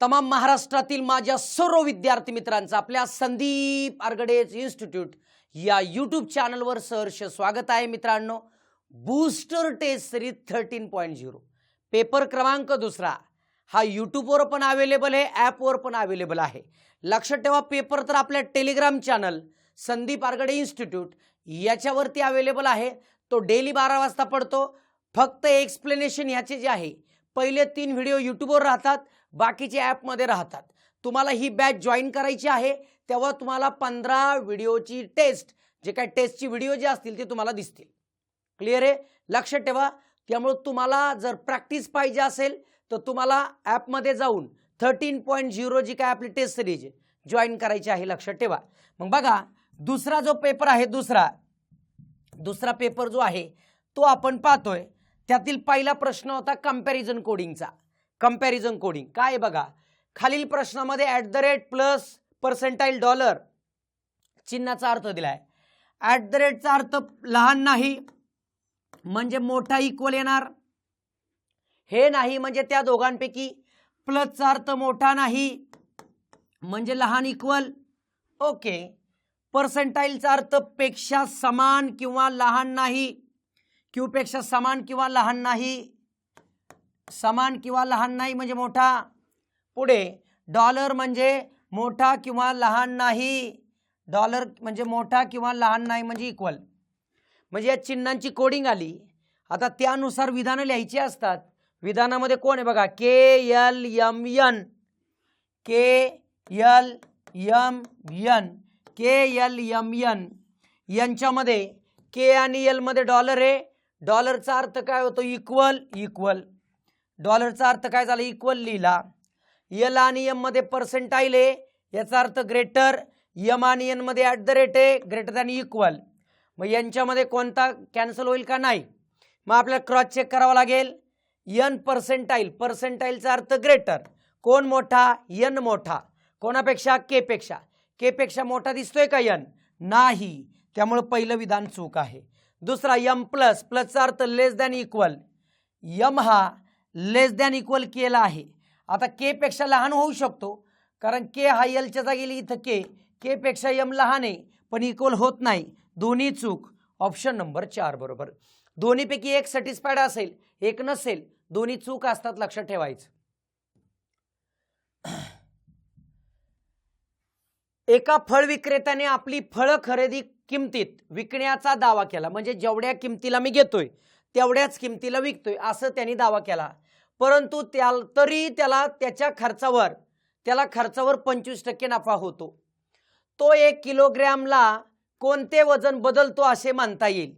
तमाम महाराष्ट्रातील माझ्या सर्व विद्यार्थी मित्रांचं आपल्या संदीप आर्गडेज इन्स्टिट्यूट या यूट्यूब चॅनलवर सहर्ष स्वागत आहे. मित्रांनो, बूस्टर टेस्ट सिरीज 13.0 पेपर क्रमांक दुसरा हा यूट्यूबवर पण अवेलेबल आहे, ॲपवर पण अवेलेबल आहे. लक्षात ठेवा, पेपर तर आपल्या टेलिग्राम चॅनल संदीप आर्गडे इन्स्टिट्यूट याच्यावरती अवेलेबल आहे. तो डेली 12 वाजता पडतो. फक्त एक्सप्लेनेशन याचे जे आहे, पहिले 3 व्हिडिओ यूट्यूबवर राहतात, बाकीचे ॲपमध्ये राहतात. तुम्हाला ही बॅच जॉईन करायची आहे तेव्हा तुम्हाला 15 व्हिडिओची टेस्ट, जे काय टेस्टची व्हिडिओ जे असतील ते तुम्हाला दिसतील. क्लिअर आहे? लक्षात ठेवा. त्यामुळे तुम्हाला जर प्रॅक्टिस पाहिजे असेल तर तुम्हाला ॲपमध्ये जाऊन 13.0 जी काय आपली टेस्ट सिरीज जॉईन करायची आहे. लक्षात ठेवा. मग बघा, दुसरा जो पेपर आहे, दुसरा पेपर जो आहे तो आपण पाहतोय. त्यातील पहिला प्रश्न होता कंपॅरिझन कोडिंगचा. कंपॅरिझन कोडिंग काय बघा, खालील प्रश्नामध्ये @ प्लस पर्सेंटाईल डॉलर चिन्हाचा अर्थ दिलाय. @ अर्थ लहान नाही म्हणजे मोठा इक्वल येणार, हे नाही म्हणजे त्या दोघांपैकी. प्लसचा अर्थ मोठा नाही म्हणजे लहान इक्वल. ओके. पर्सेंटाईलचा अर्थ पेक्षा समान किंवा लहान नाही, क्यू पेक्षा समान किंवा लहान नाही, समान किंवा लहान नाही म्हणजे मोठा. पुढे डॉलर म्हणजे मोठा किंवा लहान नाही, डॉलर म्हणजे मोठा किंवा लहान नाही म्हणजे इक्वल. म्हणजे या चिन्हांची कोडिंग आली. आता त्यानुसार विधानं लिहायची असतात. विधानामध्ये कोण आहे बघा, KLMN, KLMN, KLMN यांच्यामध्ये के आणि एल मध्ये डॉलर आहे. डॉलरचा अर्थ काय होतो? इक्वल. इक्वल डॉलरचा अर्थ काय झाला? इक्वल लिहिला. एल आणि एम मध्ये पर्सेंटाईल आहे, याचा अर्थ ग्रेटर. एम आणि एन मध्ये @ आहे, ग्रेटर दॅन इक्वल. मग यांच्यामध्ये कोणता कॅन्सल होईल का? नाही. मग आपल्याला क्रॉस चेक करावं लागेल. एन पर्सेंटाईल, पर्सेंटाईलचा अर्थ ग्रेटर. कोण मोठा? एन मोठा. कोणापेक्षा? के पेक्षा. के पेक्षा मोठा दिसतोय का एन? नाही. त्यामुळे पहिलं विधान चूक आहे. दुसरा एम प्लस, प्लसचा अर्थ लेस दॅन इक्वल. एम हा लेस दॅन इक्वल केला आहे. आता के पेक्षा लहान होऊ शकतो, कारण के हा एलच्या जागी इथं के पेक्षा एम लहान आहे पण इक्वल होत नाही. दोन्ही चूक. ऑप्शन नंबर 4 बरोबर. दोन्हीपैकी एक सॅटिस्फाईड असेल, एक नसेल. दोन्ही चूक असतात, लक्षात ठेवायचं. एका फळ विक्रेत्याने आपली फळं खरेदी किमतीत विकण्याचा दावा केला. म्हणजे जेवढ्या किमतीला मी घेतोय तेवढ्याच किमतीला विकतोय असं त्यांनी दावा केला. परंतु तरी त्याला त्याच्या खर्चावर 25% नफा होतो. तो 1 किलोग्रॅमला कोणते वजन बदलतो असे म्हणता येईल?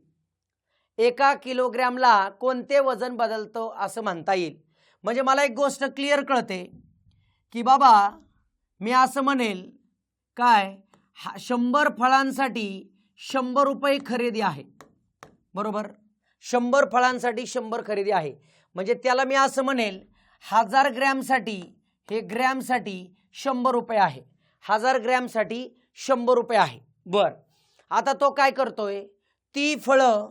1 किलोग्रॅमला कोणते वजन बदलतो असं म्हणता येईल. म्हणजे मला एक गोष्ट क्लिअर कळते की बाबा, मी असं म्हणेल काय, 100 फळांसाठी 100 रुपये खरेदी आहे. बरोबर. 100 फळांसाठी 100 खरेदी आहे. म्हणजे त्याला मी असं म्हणेल 1000 ग्रॅमसाठी, हे ग्रॅमसाठी 100 रुपये आहे. 1000 ग्रॅमसाठी 100 रुपये आहे. बर. आता तो काय करतोय, ती फळं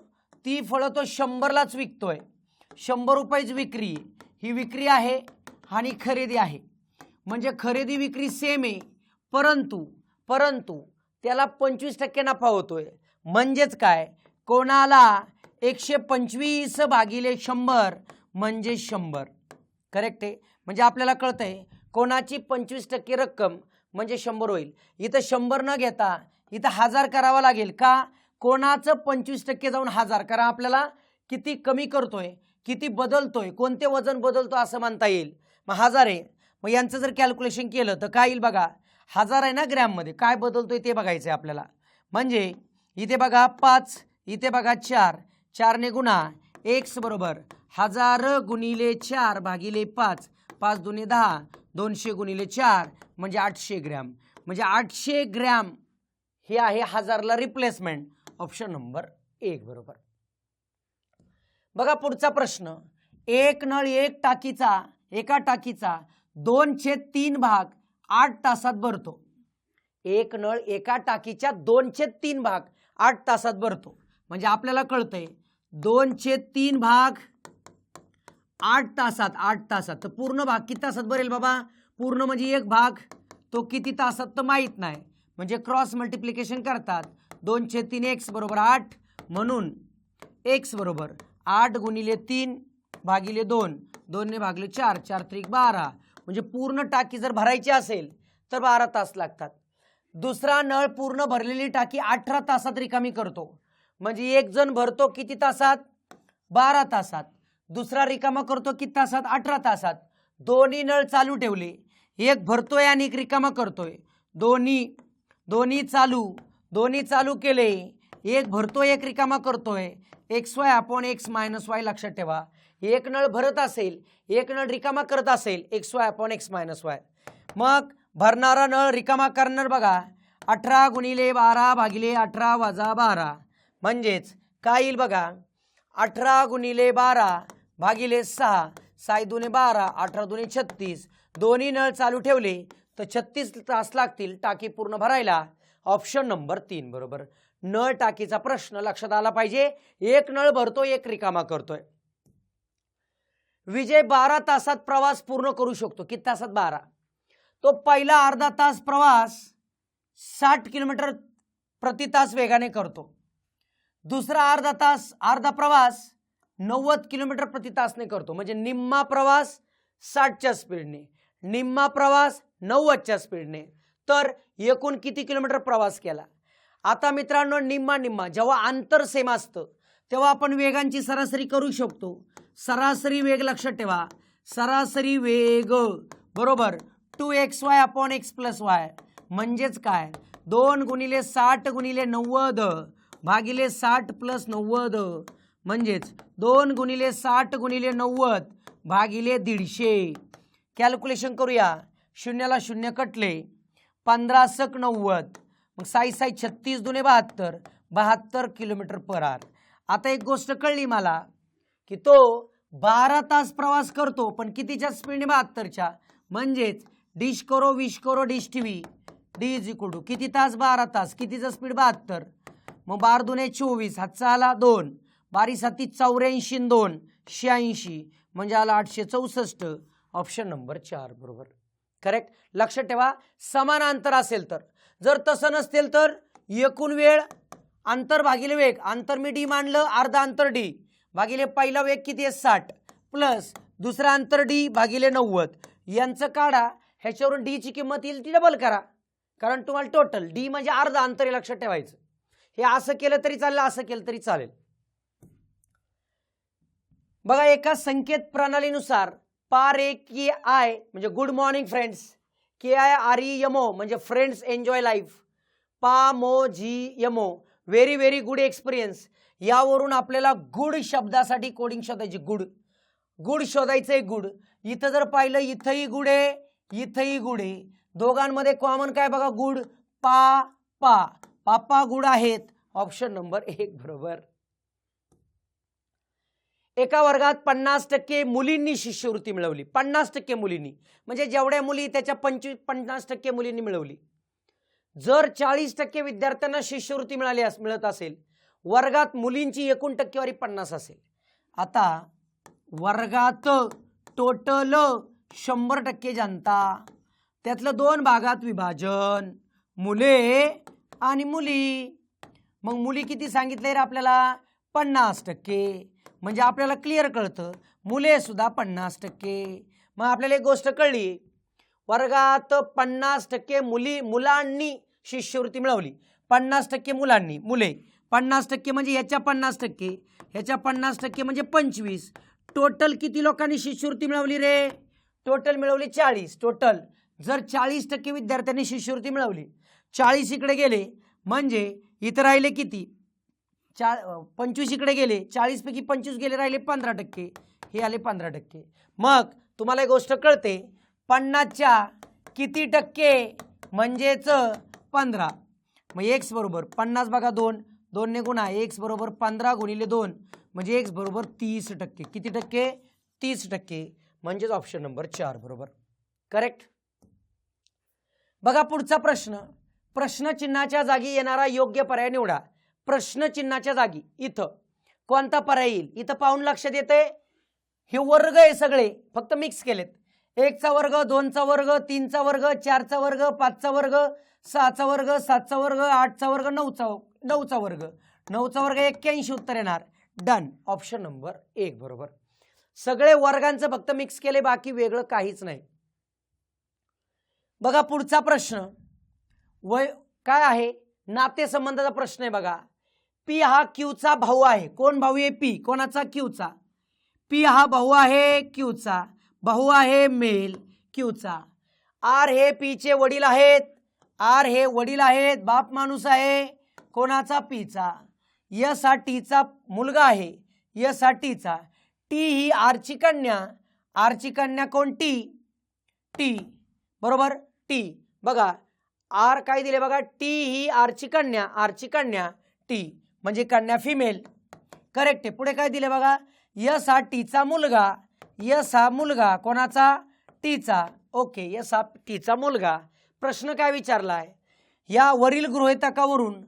तो 100लाच विकतोय. 100 रुपयेच विक्री. ही विक्री आहे आणि खरेदी आहे. म्हणजे खरेदी विक्री सेम आहे, परंतु त्याला 25% नफा होतोय. म्हणजेच काय, कोणाला 125 भागिले 100 म्हणजे 100. करेक्ट आहे. म्हणजे आपल्याला कळतंय कोणाची 25% रक्कम म्हणजे 100 होईल. इथं 100 न घेता इथं 1000 करावा लागेल. का? कोणाचं 25% जाऊन 1000 करा. आपल्याला किती कमी करतोय, किती बदलतोय, कोणते वजन बदलतो असं म्हणता येईल. मग 1000 आहे. मग यांचं जर कॅल्क्युलेशन केलं तर काय येईल बघा, 1000 आहे ना ग्रॅममध्ये, काय बदलतोय ते बघायचं आहे आपल्याला. म्हणजे इथे बघा 5, इथे बघा 4, 4 ने गुणा. x बरोबर 1000 गुणिले 4 भागिले 5, 5 दुने 10, 200 गुणिले 4 म्हणजे 800 ग्रॅम. म्हणजे 800 ग्रॅम हे आहे 1000ला रिप्लेसमेंट. ऑप्शन नंबर 1 बरोबर. बघा पुढचा प्रश्न. एक नळ एका टाकीचा 2/3 भाग 8 तासात भरतो. एक नळ एका टाकीच्या 2/3 भाग 8 तासात भरतो. म्हणजे आपल्याला कळतंय 2/3 भाग 8 तासात. तर पूर्ण भाग किती तासात भरेल बाबा? पूर्ण म्हणजे एक भाग, तो किती तासात तर माहीत नाही, म्हणजे क्रॉस मल्टिप्लिकेशन करतात. 2/3 x बरोबर 8, म्हणून x बरोबर 8 गुणिले 3 भागिले 2, 2 ने भागले 4, 4 त्रिक 12, म्हणजे पूर्ण टाकी जर भरायची असेल तर 12 तास लागतात. दुसरा नळ पूर्ण भरलेली टाकी 18 तासात रिकामी करतो, म्हणजे एक जण भरतो किती तासात? 12 तासात. दुसरा रिकामा करतो किती तासात? 18 तासात. दोन्ही नळ चालू ठेवले, एक भरतोय आणि एक रिकामा करतोय, दोन्ही चालू केले, एक भरतोय एक रिकामा करतोय, xy/x - y लक्षात ठेवा. एक नळ भरत असेल, एक नळ रिकामा करत असेल, xy/x - y. मग भरणारा नळ रिकामा करणार बघा, 18 गुणिले 12 भागिले 18 वजा 12, म्हणजेच काय येईल बघा, 18 गुणिले 12 भागिले 6, 6 दुने 12, 18 दुने 36. दोन्ही नळ चालू ठेवले तर 36 तास लागतील टाकी पूर्ण भरायला. ऑप्शन नंबर 3 बरोबर. नळ टाकीचा प्रश्न लक्षात आला पाहिजे. एक नळ भरतोय, एक रिकामा करतोय. विजय 12 तासात प्रवास पूर्ण करू शकतो. किती तासात? 12. तो पहिला अर्धा तास प्रवास 60 किलोमीटर प्रति तास वेगाने करतो. दुसरा अर्धा प्रवास 90 किलोमीटर प्रति तासने करतो, म्हणजे निम्मा प्रवास 60च्या स्पीडने, निम्मा प्रवास 90च्या स्पीडने. तर एकूण किती किलोमीटर प्रवास केला? आता मित्रांनो, निम्मा जेव्हा अंतर सेम असतं तेव्हा आपण वेगांची सरासरी करू शकतो. सरासरी वेग लक्षात ठेवा, सरासरी वेग बरोबर 2xy/x + y, म्हणजेच काय, 2 गुणिले 60 गुणिले 90 भागिले 60 + 90, म्हणजेच 2 गुणिले 60 गुणिले 90 भागिले 150. कॅल्क्युलेशन करूया. शून्याला शून्य कटले, 15 × 90, मग 6 6 36 दुने 72, 72 किलोमीटर/h. आता एक गोष्ट कळली मला की तो 12 तास प्रवास करतो, पण कितीच्या स्पीडने? 72च्या. म्हणजेच डिश करो विश करो dish TV, D is equal to किती तास? 12 तास. कितीचा स्पीड? 72. मग 12 दुने 24, हातचा आला 2, 12 7 84 2 86, म्हणजे आला 864. ऑप्शन नंबर 4 बरोबर. करेक्ट. लक्षात ठेवा, समान अंतर असेल तर. जर तसं नसेल तर एकूण वेळ अंतर भागिले वेग, अंतर मी डी मानलं, अर्धा अंतर डी भागिले पहिला वेग किती आहे? 60 प्लस दुसरा अंतर डी भागिले 90, यांचं काढा. ह्याच्यावरून डी ची किंमत येईल ती डबल करा, कारण तुम्हाला टोटल डी म्हणजे अर्धा अंतर हे लक्षात ठेवायचं. हे असं केलं तरी चालेल, असं केलं तरी चालेल. बघा, एका संकेत प्रणालीनुसार PAREKI म्हणजे गुड मॉर्निंग फ्रेंड्स, KIREMO म्हणजे friends enjoy life, PAMOGMO very very good experience, यावरून आपल्याला गुड शब्दासाठी कोडिंग शोधायची. गुड शोधायचंय. गुड इथं जर पाहिलं, इथंही गुड आहे, इथंही गुड आहे. दोघांमध्ये कॉमन काय बघा? गुड. पापा गुड आहेत. ऑप्शन नंबर 1 बरोबर. एका वर्गात 50% मुलींनी शिष्यवृत्ती मिळवली. 50% मुलींनी म्हणजे जेवढ्या मुली त्याच्या 50% मुलींनी मिळवली. जर 40% विद्यार्थ्यांना शिष्यवृत्ती मिळत असेल, वर्गात मुलींची एकूण टक्केवारी 50 असेल. आता वर्गात टोटल 100% जनता, त्यातलं 2 भागात विभाजन, मुले आणि मुली. मग मुली किती सांगितले रे आपल्याला? 50%. म्हणजे आपल्याला क्लिअर कळतं, मुले सुद्धा 50%. मग आपल्याला एक गोष्ट कळली, वर्गात 50% मुलांनी शिष्यवृत्ती मिळवली. 50% मुलांनी, मुले 50% म्हणजे ह्याच्या 50%, ह्याच्या 50% म्हणजे 25. टोटल किती लोकांनी शिष्यवृत्ती मिळवली रे? टोटल मिळवली 40. टोटल जर 40% विद्यार्थ्यांनी शिष्यवृत्ती मिळवली, 40 इकडे गेले, म्हणजे इथं राहिले किती? 25 इकडे गेले, 40 पैकी 25 गेले, राहिले 15%, हे आले 15%. मग तुम्हाला एक गोष्ट कळते, 50च्या किती टक्के म्हणजेच 15. मग x बरोबर 50 बघा 2 ने गुणा, x बरोबर 15 गुणिले 2 म्हणजे x बरोबर 30%. किती टक्के? 30%. म्हणजेच ऑप्शन नंबर 4 बरोबर. करेक्ट. बघा पुढचा प्रश्न. प्रश्नचिन्हाच्या जागी येणारा योग्य पर्याय निवडा. प्रश्नचिन्हाच्या जागी इथं कोणता पर्याय येईल? इथं पाहून लक्षात येते हे वर्ग आहे सगळे, फक्त मिक्स केलेत. 1चा वर्ग, 2चा वर्ग, 3चा वर्ग, 4चा वर्ग, 5चा वर्ग, 6चा वर्ग, 7चा वर्ग, 8चा वर्ग, 9चा वर्ग. 9चा वर्ग 81 उत्तर येणार. डन. ऑप्शन नंबर 1 बरोबर. सगळे वर्गांचं फक्त मिक्स केले, बाकी वेगळं काहीच नाही. बघा पुढचा प्रश्न काय आहे, नातेसंबंधाचा प्रश्न आहे. बघा पी हा क्यूचा भाऊ आहे. कोण भाऊ आहे? पी. कोणाचा? क्यूचा. पी हा भाऊ आहे क्यूचा, भाऊ आहे मेल क्यूचा. आर हे पीचे वडील आहेत. आर हे वडील आहेत, बाप माणूस आहे कोणाचा? पीचा. यस हा टीचा मुलगा आहे. यस हा टीचा. टी ही आरची कन्या. आरची कन्या कोणती? टी. बरोबर. टी. बघा आर काय दिले बघा, टी ही आरची कन्या. आरची कन्या टी म्हणजे कन्या फिमेल. करेक्ट आहे. पुढे काय दिले बघा, यस हा टीचा मुलगा. यस हा मुलगा कोणाचा? टीचा. ओके. यस हा टीचा मुलगा. प्रश्न काय विचारलाय, या वरील गृहीतकावरून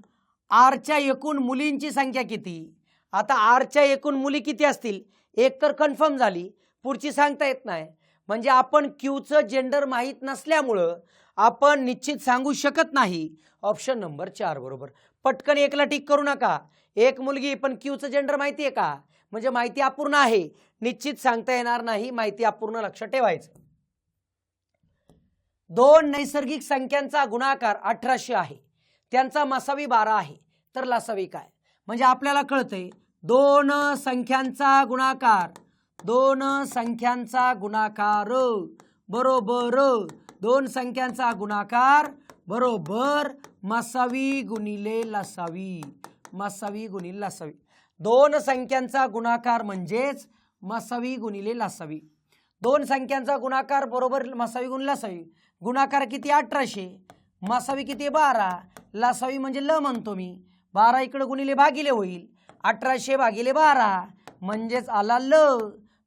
आरच्या एकूण मुलींची संख्या किती? आता आरच्या एकूण मुली किती असतील? एक तर कन्फर्म झाली, पुढची सांगता येत नाही. म्हणजे आपण क्यूचं जेंडर माहीत नसल्यामुळं आपण निश्चित सांगू शकत नाही. ऑप्शन नंबर 4 बरोबर. पटकन एकला टिक करू नका. एक मुलगी, पण क्यूचं जेंडर माहिती आहे का? म्हणजे माहिती अपूर्ण आहे, निश्चित सांगता येणार नाही. माहिती अपूर्ण लक्षात ठेवायचं. 2 नैसर्गिक संख्यांचा गुणाकार 1800 आहे. त्यांचा मसावी 12 आहे. तर लसावी काय? म्हणजे आपल्याला कळतंय 2 संख्यांचा गुणाकार. 2 संख्यांचा गुणाकार बरोबर 2 संख्यांचा गुणाकार बरोबर मसावी गुणिले लसावी. मसावी गुणिले लसावी. 2 संख्यांचा गुणाकार म्हणजेच मसावी गुणिले लसावी. 2 संख्यांचा गुणाकार बरोबर मसावी गुणिले लसावी. गुणाकार किती? 1800. मसावी किती? 12. लसावी म्हणजे ल म्हणतो मी. 12 इकडे गुणिले भागिले होईल. 1800 भागिले 12 म्हणजेच आला ल.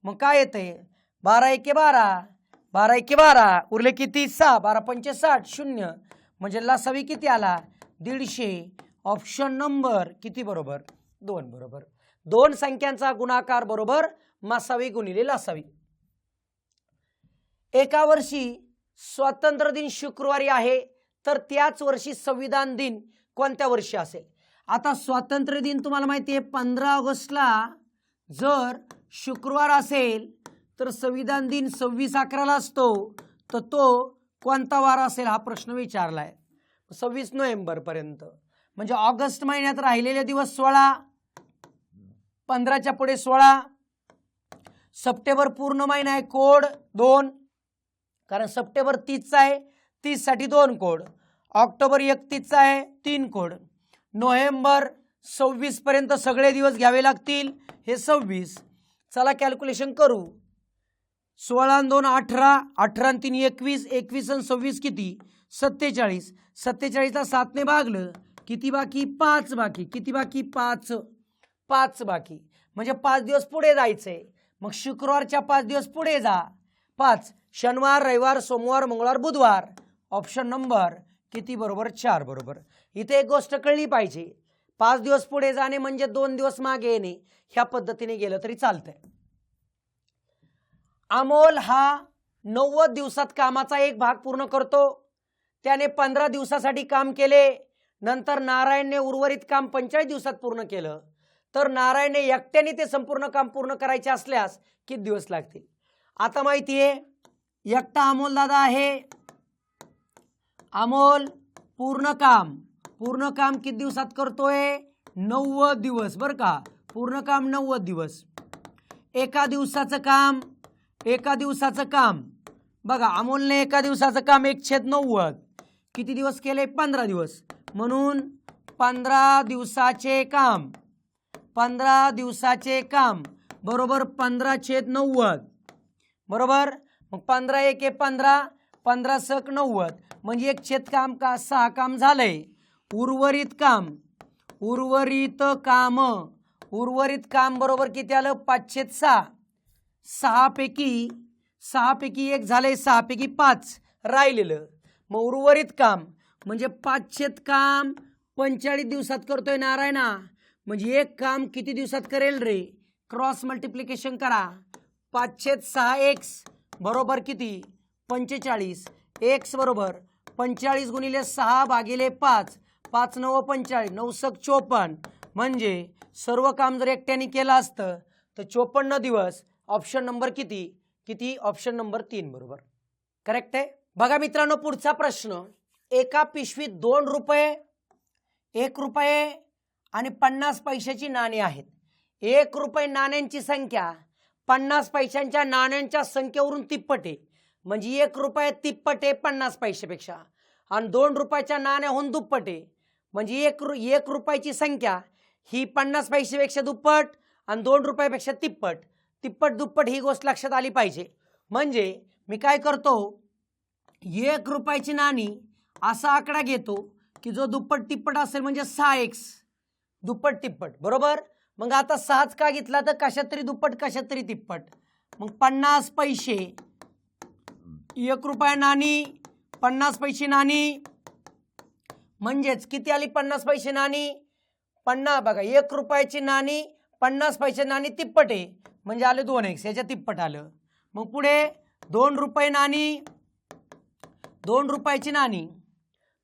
मग काय येते? 12 एके 12. 12 एके 12 उरले किती? 6. 12 पंचे 60 0 म्हणजे लसावी किती आला? 150. ऑप्शन नंबर किती बरोबर? 2 बरोबर. 2 संख्यांचा गुणाकार बरोबर मसावी गुणिले लसावी. एका वर्षी स्वातंत्र्य दिन शुक्रवारी आहे, तर त्याच वर्षी संविधान दिन कोणत्या वर्षी असेल? आता स्वातंत्र्य दिन तुम्हाला माहिती आहे 15 ऑगस्टला जर शुक्रवार असेल तर संविधान दिन 26/11ला असतो. तर तो कोणता वार असेल हा प्रश्न विचारलाय. 26 नोव्हेंबर पर्यंत म्हणजे ऑगस्ट महिन्यात राहिलेले दिवस 16. 15च्या पुढे 16. सप्टेंबर पूर्ण महिना आहे, कोड 2 कारण सप्टेंबर 30चा आहे, 30 साठी 2 कोड. ऑक्टोबर 31चा आहे, 3 कोड. नोव्हेंबर 26 पर्यंत सगळे दिवस घ्यावे लागतील, हे 26. चला कॅल्क्युलेशन करू. 16 आणि 2 18, 18 आणि 3 21, 21 आणि 26 किती? 47. 47ला 7 ने भागलं किती बाकी? 5 बाकी. किती बाकी? 5 बाकी. म्हणजे 5 दिवस पुढे जायचंय. मग शुक्रवारच्या 5 दिवस पुढे जा. 5 शनिवार, रविवार, सोमवार, मंगळवार, बुधवार. ऑप्शन नंबर किती बरोबर? 4 बरोबर. इथे एक गोष्ट कळली पाहिजे, 5 दिवस पुढे जाणे म्हणजे 2 दिवस मागे येणे. ह्या पद्धतीने गेलं तरी चालतंय. अमोल हा 90 दिवसात कामाचा एक भाग पूर्ण करतो. त्याने 15 दिवसासाठी काम केले. नंतर नारायणने उर्वरित काम 45 दिवसात पूर्ण केलं. तर नारायणने एकट्याने ते संपूर्ण काम पूर्ण करायचे असल्यास किती दिवस लागतील? आता माहिती आहे एकटा अमोल दादा आहे. अमोल पूर्ण काम किती दिवसात करतोय? 90 दिवस. बरं का, पूर्ण काम 90 दिवस. एका दिवसाचं काम बघा, अमोलने एका दिवसाचं काम 1/90 किती दिवस केले? 15 दिवस. म्हणून 15 दिवसाचे काम बरोबर 15/90 बरोबर. मग 15 एके 15, 15 सक 90 म्हणजे 1/6 का 6 काम झालंय. उर्वरित काम बरोबर किती आलं? 5/6. 6 पैकी 1 झालंय, 6 पैकी 5 राहिलेलं. मग उर्वरित काम म्हणजे 5/6 काम 45 दिवसात करतोय नारायणा. म्हणजे एक काम किती दिवसात करेल रे? क्रॉस मल्टिप्लिकेशन करा. 5/6 x बरोबर किती 45. एक्स बरोबर 45 गुणिले 6 भागिले 5, 5 9 45, 9 सक 54. म्हणजे सर्व काम जर एकट्याने केलं असतं तर 54 दिवस. ऑप्शन नंबर किती ऑप्शन नंबर 3 बरोबर करेक्ट आहे. बघा मित्रांनो पुढचा प्रश्न. एका पिशवीत 2 रुपये, 1 रुपये आणि 50 पैशाची नाणी आहेत. 1 रुपये नाण्यांची संख्या 50 पैशांच्या नाण्यांच्या संख्येवरून तिप्पट आहे. म्हणजे 1 रुपये तिप्पट आहे 50 पैशापेक्षा आणि 2 रुपयाच्या नाण्याहून दुप्पट आहे. म्हणजे 1 रुपयाची संख्या ही 50 पैशापेक्षा दुप्पट आणि 2 रुपयापेक्षा तिप्पट दुप्पट ही गोष्ट लक्षात आली पाहिजे. म्हणजे मी काय करतो 1 रुपयाची नाणी असा आकडा घेतो की जो दुप्पट तिप्पट असेल म्हणजे 6x दुप्पट तिप्पट बरोबर. मग आता 6च का घेतला तर कशात तरी दुप्पट कशात तरी तिप्पट. मग 50 पैसे 1 रुपया नाणी 50 पैसे नाणी म्हणजेच किती आली 50 पैसे नाणी 50. बघा 1 रुपयाची नाणी 50 पैसे नाणी तिप्पट आहे म्हणजे आले 2x याच्या तिप्पट आलं. मग पुढे 2 रुपये नाणी 2 रुपयाची नाणी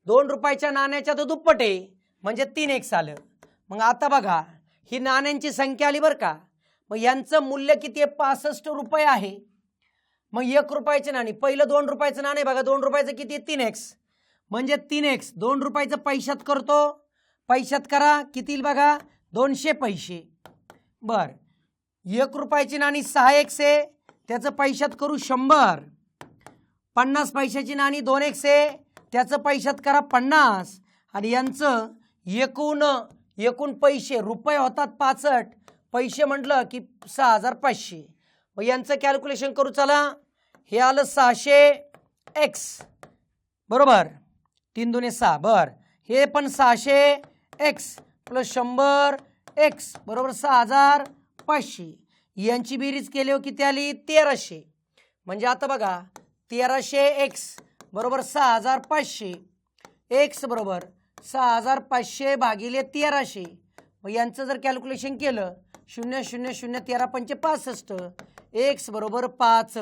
2 रुपयाच्या नाण्याच्या तो दुप्पट आहे म्हणजे 3x आलं. मग आता बघा ही नाण्यांची संख्या आली बरं का. मग यांचं मूल्य किती आहे 65 रुपये आहे. मग 1 रुपयाची नाणी पहिलं 2 रुपयाचं नाणे बघा 2 रुपयाचं किती आहे 3x म्हणजे 3x 2 रुपयाचं पैशात करतो. पैशात करा किती बघा 200 पैसे. बर 1 रुपयाची नाणी 6x आहे त्याचं पैशात करू 100. 50 पैशाची नाणी 2x आहे त्याचं पैशात करा 50. आणि यांचं एकूण पैसे रुपये होतात 65 पैसे म्हटलं की 6500. मग यांचं कॅल्क्युलेशन करू चला. हे आलं 600x बरोबर 3 दुने 6 बर. हे पण 600x प्लस 100x बरोबर 6500. यांची बेरीज केली हो किती आली 1300. म्हणजे आता बघा 1300x बरोबर 6500 x बरोबर 6500 भागिले 1300. मग यांचं जर कॅल्क्युलेशन केलं 0 0 0 13 पंचे 65 x बरोबर 5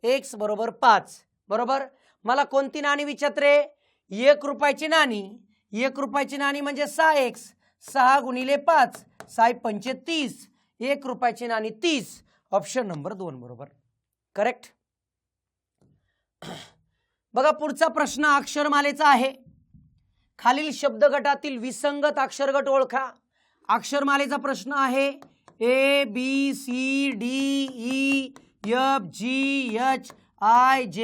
x बरोबर 5 बरोबर. मला कोणती नाणी विचारत रे 1 रुपयाची नाणी 1 रुपयाची नाणी म्हणजे 6x 6 गुणिले 5 6 पंचे 30 1 रुपयाची नाणी 30. ऑप्शन नंबर 2 बरोबर करेक्ट. बघा पुढचा प्रश्न अक्षरमालेचा आहे. खालील शब्दगटातील विसंगत अक्षरगट ओळखा. अक्षरमालेचा प्रश्न आहे A B C D E F G H I J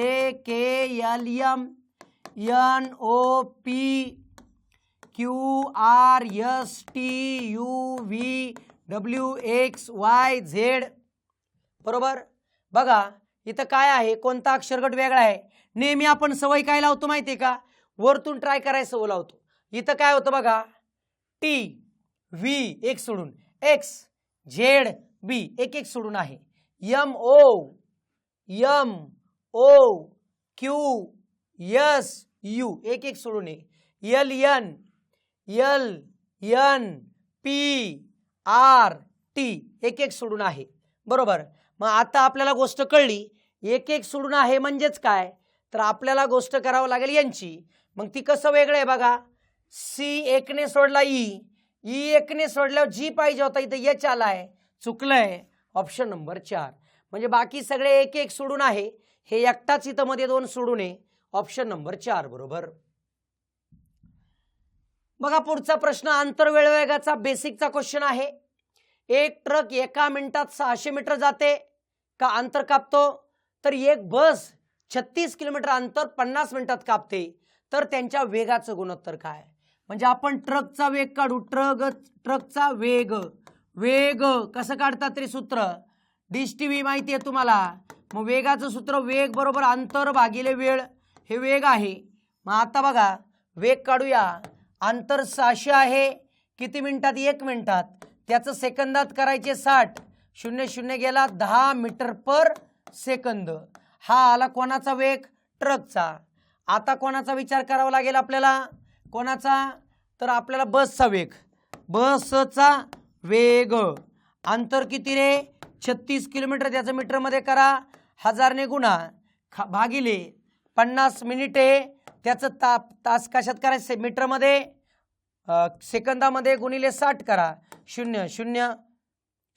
K L M N O P Q R S T U V W X Y Z बरोबर. बघा इथं काय आहे कोणता अक्षरगट वेगळा आहे. नेहमी आपण सवय काय लावतो माहिती आहे का वरतून ट्राय करायचं सवय लावतो. इथं काय होतं बघा टी व्ही एक सोडून एक्स झेड बी एक एक सोडून आहे. M O Q S U एक एक सोडून आहे. L N P R T एक एक सोडून आहे बरोबर. मग आता आपल्याला गोष्ट कळली एक एक सोडून आहे म्हणजेच काय तर आपल्याला गोष्ट करावं लागेल यांची. मग ती कसं वेगळं आहे बघा सी एकने सोडला ई एकने सोडल्यावर जी पाहिजे होता इथं एच आलाय चुकलंय. ऑप्शन नंबर 4 म्हणजे बाकी सगळे एक एक सोडून आहे हे एकटाच इथं मध्ये 2 सोडून आहे. ऑप्शन नंबर 4 बरोबर. बघा पुढचा प्रश्न आंतरवेळ वेगाचा बेसिकचा क्वेश्चन आहे. एक ट्रक एका मिनिटात 600 मीटर जाते का अंतर कापतो तर एक बस 36 किलोमीटर अंतर 50 मिनिटात कापते तर त्यांच्या वेगाचं गुणोत्तर काय. म्हणजे आपण ट्रकचा वेग काढू. ट्रकचा वेग कसं काढतात तरी सूत्र डिश टीव्ही माहिती आहे तुम्हाला. मग वेगाचं सूत्र वेग बरोबर अंतर भागिले वेळ हे वेग आहे. मग आता बघा वेग काढूया. अंतर 600 आहे किती मिनिटात 1 मिनिटात त्याचं सेकंदात करायचे 60 0 0 गेला 10 मीटर पर सेकंद. हा आला कोणाचा वेग ट्रकचा. आता कोणाचा विचार करावा लागेल आपल्याला कोणाचा तर आपल्याला बसचा वेग. बसचा वेग अंतर किती रे 36 किलोमीटर त्याचं मीटरमध्ये करा 1000ने गुणा भागिले 50 मिनिटे, त्याचं तास कशात करायचं मीटरमध्ये, सेकंदामध्ये गुणिले 60 करा. 0 0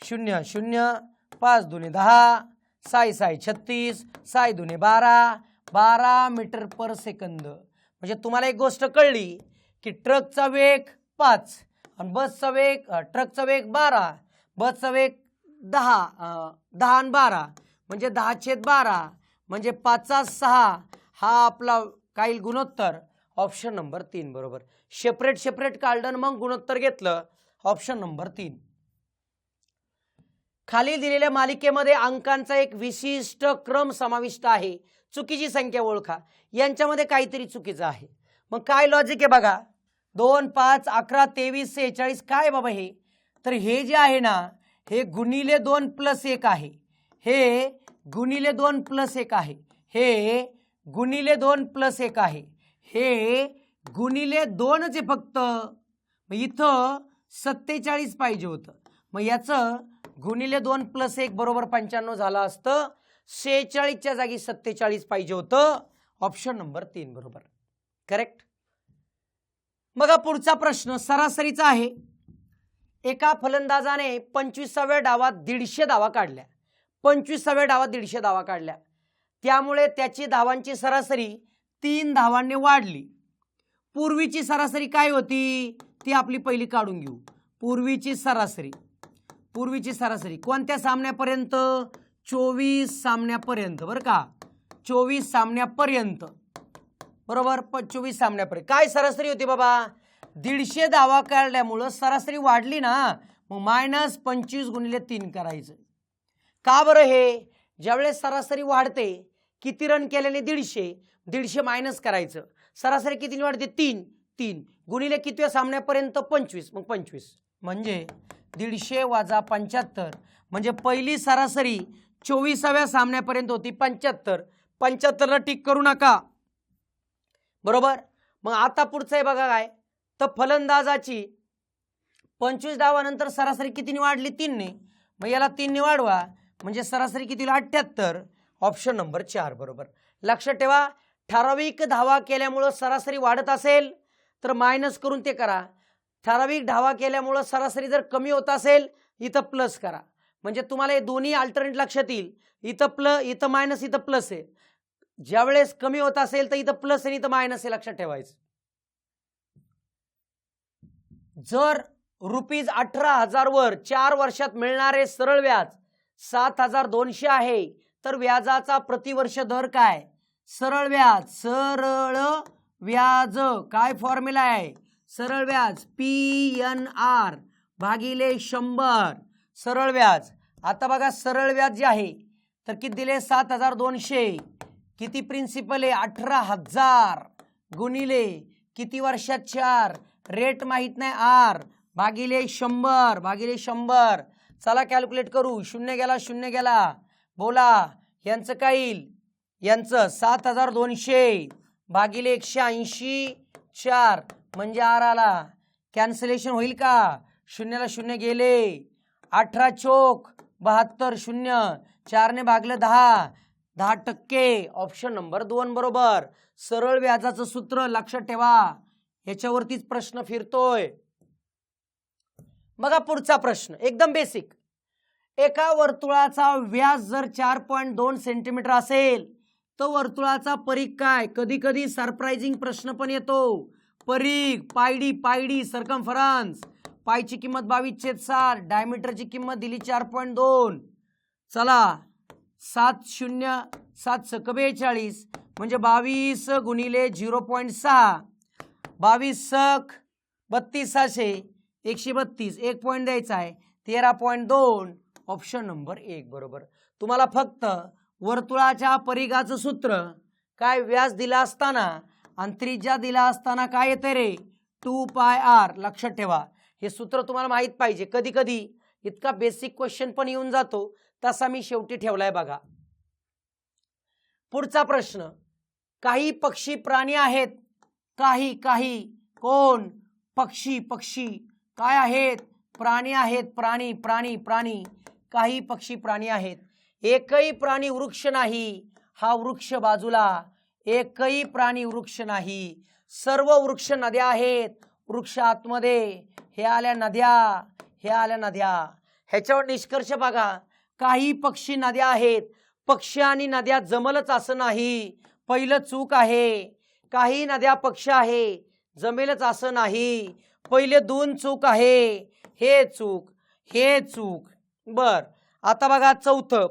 0 0 5 दुने 10, 6 6 36, 6 दुने 12, 12 मीटर पर सेकंद. म्हणजे तुम्हाला एक गोष्ट कळली की ट्रकचा वेग 5 आणि बसचा वेग, ट्रकचा वेग 12, बसचा वेग 10 आणि 12 म्हणजे 10/12 म्हणजे 5/6 हा आपला काही गुणोत्तर. ऑप्शन नंबर 3 बरोबर. सेपरेट काढलं मग गुणोत्तर घेतलं. Option number 3. खाली दिलेल्या मालिकेमध्ये अंकांचा एक विशिष्ट क्रम समाविष्ट आहे. चुकीची संख्या ओळखा. यांच्यामध्ये काहीतरी चुकीचं आहे. मग काय लॉजिक आहे बघा. 2 5 11 23 46 काय बाबा हे. तर हे जे आहे ना हे गुणिले 2 + 1 आहे. हे गुणिले 2 + 1 आहे. हे गुणिले 2 + 1 आहे. हे गुणिले 2च आहे फक्त. मग इथं 47 पाहिजे होतं. मग याचं गुणिले 2 + 1 बरोबर 95 झालं असतं. 46च्या जागी 47 पाहिजे होतं. ऑप्शन नंबर 3 बरोबर. करेक्ट. बघा पुढचा प्रश्न सरासरीचा आहे. एका फलंदाजाने 25व्या डावात 150 धावा काढल्या. 25व्या डावात 150 धावा काढल्या. त्यामुळे त्याची धावांची सरासरी 3 धावांनी वाढली. पूर्वीची सरासरी काय होती ती आपली पहिली काढून घेऊ. पूर्वीची सरासरी कोणत्या सामन्यापर्यंत. 24 सामन्यापर्यंत बरं का. 24 सामन्यापर्यंत बरोबर. 24 सामन्यापर्यंत काय सरासरी होती बाबा. 150 धावा काढल्यामुळं सरासरी वाढली ना. मग -25 गुणिले 3 करायचं. का बरं हे. ज्यावेळेस सरासरी वाढते किती रन केल्याने 150 मायनस करायचं. सरासरी किती वाढते 3 गुणिले कितव्या सामन्यापर्यंत 25. मग 25 म्हणजे 150 - 75 म्हणजे पहिली सरासरी 24व्या सामन्यापर्यंत होती 75. 75ला टिक करू नका बरोबर. मग आता पुढचं आहे बघा काय. तर फलंदाजाची 25 धावानंतर सरासरी कितीने वाढली 3ने. मग याला 3ने वाढवा म्हणजे सरासरी किती 78. ऑप्शन नंबर 4 बरोबर. लक्षात ठेवा ठराविक धावा केल्यामुळं सरासरी वाढत असेल तर मायनस करून ते करा. ठराविक धावा केल्यामुळं सरासरी जर कमी होत असेल इथं प्लस करा. म्हणजे तुम्हाला हे दोन्ही अल्टरनेट लक्षात येईल. इथं मायनस इथं प्लस आहे. ज्यावेळेस कमी होत असेल तर इथं प्लस आणि इथं मायनस आहे लक्षात ठेवायचं. जर ₹18,000 वर 4 वर्षात मिळणारे सरळ व्याज 7,200 आहे तर व्याजाचा प्रतिवर्ष दर काय. सरळ व्याज काय फॉर्म्युला आहे. सरळ व्याज PNR भागिले 100. सरळ व्याज. आता बघा सरळ व्याज जे आहे तर किती दिले 7,200. किती प्रिन्सिपल आहे 18,000 गुणिले किती वर्षात 4 रेट माहित नाही R भागिले 100. चला कॅल्क्युलेट करू. 0 गेला बोला. यांचं काय येईल. यांचं 7,200 भागिले 180 4 म्हणजे R आला. कॅन्सलेशन होईल का. 0ला 0 गेले. 18 चोक 72 0 4ने भागलं 10%. ऑप्शन नंबर 2 बरोबर. सरळ व्याजाचं सूत्र लक्षात ठेवा. याच्यावरतीच प्रश्न फिरतोय. बघा पुढचा प्रश्न एकदम बेसिक. एका वर्तुळाचा व्यास जर 4.2 सेंटीमीटर असेल तर वर्तुळाचा परिघ काय. कधी कधी सरप्राइजिंग प्रश्न पण येतो. परिघ पायडी सर्कम्फरन्स. पायची किंमत 22/7. डायमीटरची किंमत दिली 4.2. चला 7 0 7 × 42 म्हणजे 22 गुणिले 0.6. 22 32 600 132. 1 पॉईंट द्यायचा आहे 13.2. ऑप्शन नंबर 1 बरोबर. तुम्हाला फक्त वर्तुळाच्या परिघाचं सूत्र काय व्यास दिला असताना आणि त्रिज्या दिला असताना काय येते रे 2πr. लक्षात ठेवा हे सूत्र तुम्हाला माहित पाहिजे. कधी कधी इतका बेसिक क्वेश्चन पण येऊन जातो तसा मी शेवटी ठेवलाय बघा. पुढचा प्रश्न. काही पक्षी प्राणी आहेत. काही कोण पक्षी काय आहेत. प्राणी आहेत. प्राणी काही पक्षी प्राणी आहेत. एकही प्राणी वृक्ष नाही, हा वृक्ष बाजूला, एकही प्राणी वृक्ष नाही, सर्व वृक्ष नद्या आहेत, वृक्ष आतमध्ये, हे आल्या नद्या, हे आल्या नद्या. ह्याच्यावर निष्कर्ष बघा, काही पक्षी नद्या आहेत, पक्षी आणि नद्या जमलच असं नाही, पहिलं चूक आहे. काही नद्या पक्ष आहे, जमेलच असं नाही, पहिले दोन चूक आहे, हे चूक, हे चूक. बर, आता बघा चौथं,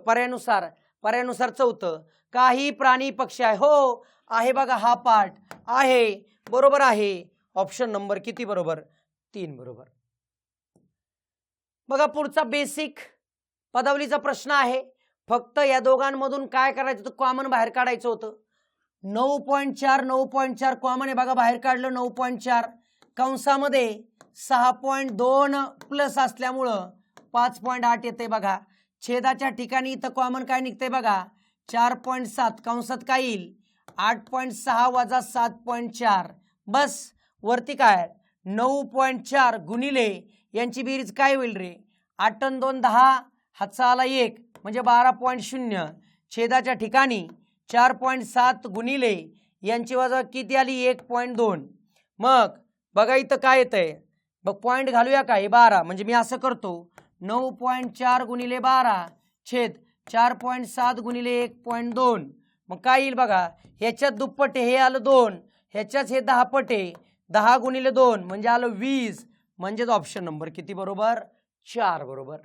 पर्यानुसार चौथं, काही प्राणी पक्षी आहे, हो आहे बघा, हा पार्ट आहे, बरोबर आहे. ऑप्शन नंबर किती बरोबर? 3 बरोबर. बघा पुढचा बेसिक पदावलीचा प्रश्न आहे. फक्त या दोघांमधून काय करायचं होतं? कॉमन बाहेर काढायचं होतं. 9.4 9.4 कॉमन आहे बघा, बाहेर काढलं 9.4, कंसामध्ये 6.2 प्लस असल्यामुळं 5.8 येते बघा. छेदाच्या ठिकाणी इथं कॉमन काय निघते बघा, 4.7, कंसात काय येईल 8.6 वजा 7.4, बस वरती काय 9.4 गुणिले यांची बेरीज काय होईल रे, 8 आणि 2 10, हातचा आला 1 म्हणजे 12.0, छेदाच्या ठिकाणी 4.7 गुणिले यांची वजा किती आली 1.2. मग बघा इथं काय येतंय बघ, पॉईंट घालूया काय 12, म्हणजे मी असं करतो 9.4 गुणिले 12 छेद 4.7 गुणिले 1.2, मग काय येईल बघा, ह्याच्यात दुप्पट हे आलं 2, ह्याच्याच हे 10 पटे, 10 गुणिले 2 म्हणजे आलं 20, म्हणजेच ऑप्शन नंबर किती बरोबर? 4 बरोबर.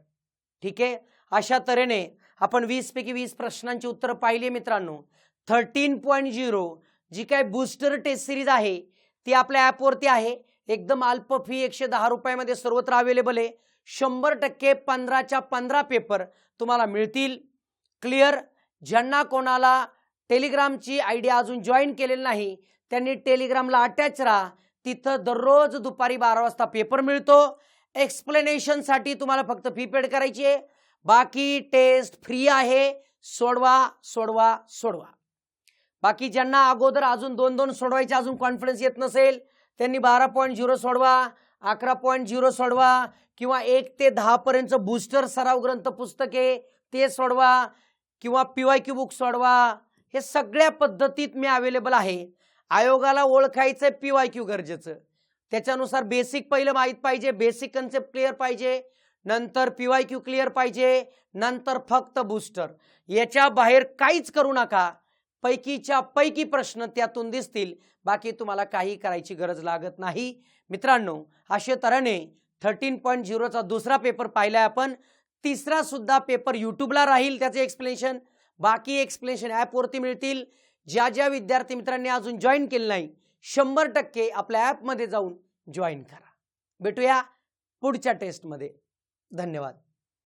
ठीक आहे, अशा तऱ्हेने आपण 20 पैकी 20 प्रश्नांची उत्तरं पाहिली मित्रांनो. 13.0 जी काय बूस्टर टेस्ट सिरीज आहे ती आपल्या ॲपवरती आहे, एकदम अल्प फी, 110 रुपयामध्ये सर्वत्र अवेलेबल आहे. 100% 15च्या 15 पेपर तुम्हाला मिळतील. क्लिअर? ज्यांना कोणाला टेलिग्रामची आयडी अजून जॉईन केलेली नाही त्यांनी टेलिग्रामला अटॅच राहा, तिथं दररोज दुपारी 12 वाजता पेपर मिळतो. एक्सप्लेनेशनसाठी तुम्हाला फक्त फी पेड करायची आहे, बाकी टेस्ट फ्री आहे. सोडवा सोडवा सोडवा. बाकी ज्यांना अगोदर अजून 2-2 सोडवायचे अजून कॉन्फिडन्स येत नसेल त्यांनी 12.0 सोडवा, 11.0 सोडवा, किंवा 1 ते 10 पर्यंत बूस्टर सराव ग्रंथ पुस्तके ते सोडवा, किंवा PYQ बुक सोडवा. हे सगळ्या पद्धतीत मी अवेलेबल आहे. आयोगाला ओळखायचं PYQ गरजेचं, त्याच्यानुसार बेसिक पहिलं माहीत पाहिजे, बेसिक कन्सेप्ट क्लिअर पाहिजे, नंतर PYQ क्लिअर पाहिजे, नंतर फक्त बूस्टर. याच्या बाहेर काहीच करू नका. पैकीच्या पैकी प्रश्न त्यातून दिसतील, बाकी तुम्हाला काही करायची गरज लागत नाही. मित्रांनो, अशा तऱ्हेने 13.0चा दुसरा पेपर पाहिलाय आपण. तिसरा सुद्धा पेपर यूट्यूबला राहील, त्याचे एक्सप्लेनेशन, बाकी एक्सप्लेनेशन ॲपवरती मिळतील. ज्या ज्या विद्यार्थी मित्रांनी अजून जॉईन केलं नाही 100% आपल्या ॲपमध्ये जाऊन जॉईन करा. भेटूया पुढच्या टेस्टमध्ये. धन्यवाद.